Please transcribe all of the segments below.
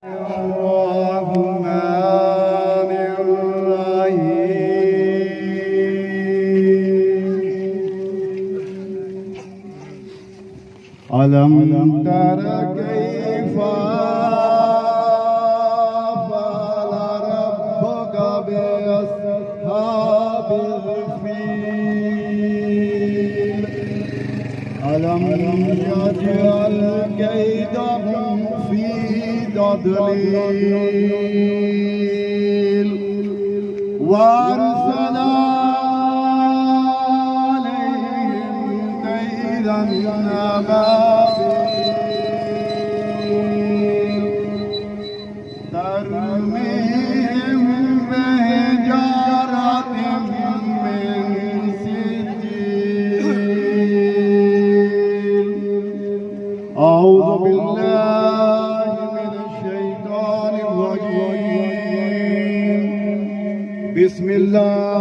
अलम तर कैफ फअल रब्बुका बिअस्हाबिल फील अलम यजअल कैदहुम फी तदलील वअरसल अलैहिम कैदन अबाबील तरमीहिम बिहिजारतिम मिन सिज्जील अऊज़ु बिल्लाहि मिनश शैतानिर रजीम बिस्मिल्लाहिर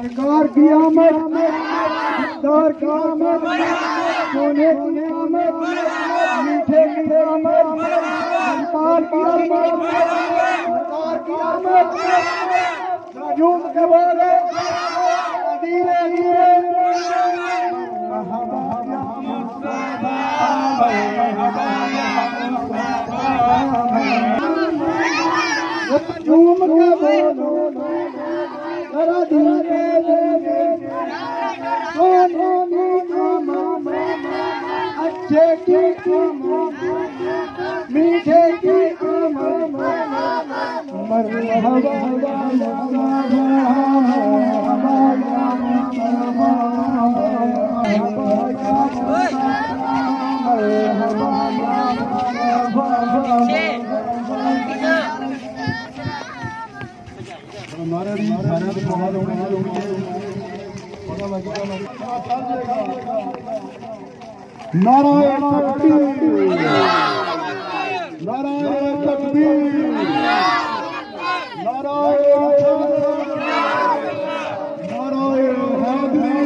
सरकार की आमद, सरकार की आमद, सोने की आमद, मीठे की आमद, सरकार की आमद, सरकार की आमद, झूम के बोले धीरे धीरे झूम के बोलो जरा धीरे अच्छे की मीठे की हमारे भी भारत बहुत नारायण तकबीर, नारायण तकबीर, नारायण हैदरी,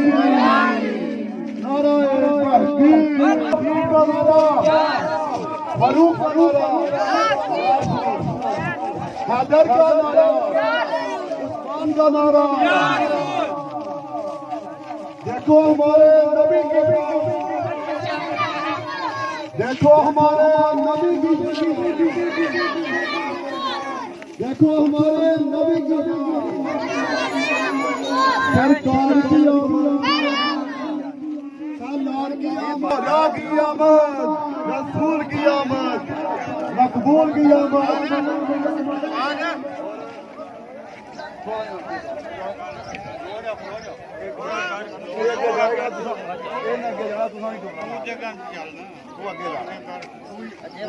नारायण तकबीर का नारा, फरूक का नारा, हैदर का नारा, उस्मान का नारा। देखो हमारे नबी की, देखो हमारे नबी की, देखो हमारे नबी की सरकार की आमद, की आमद, रसूल की आमद, मकबूल की आमद।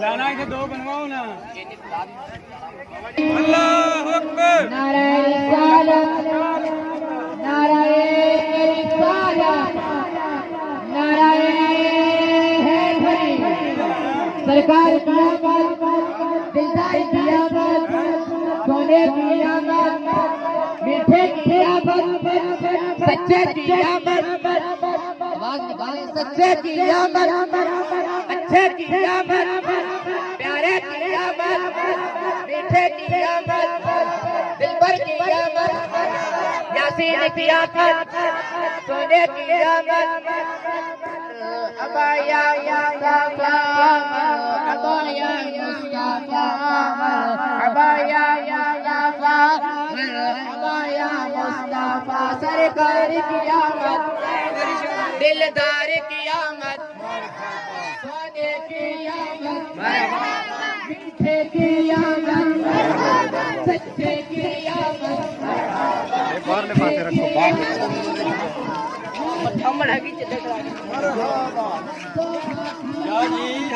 लाना इसे दो बनवाओ ना। अल्लाह अकबर। नारायण रिसालत, नारायण रिसालत, नारायण हैदरी, सरकार की आमद, दिलदार की आमद, सोने की आमद, मीठे की आमद, सच्चे की आमद, आवाज निकाले, सच्चे की आमद, अच्छे की आमद, प्यारे की आमद, मीठे की आमद, दिलबर की आमद, यासीन की आमद, सोने की आमद, abaya Mustafa, abaya Mustafa, abaya Mustafa, abaya Mustafa, सरकार की आमद, दिलदार की आमद, सोने की आमद, मीठे की आमद, सच्चे की आमद, बाहर ले बातें रखो बाहर।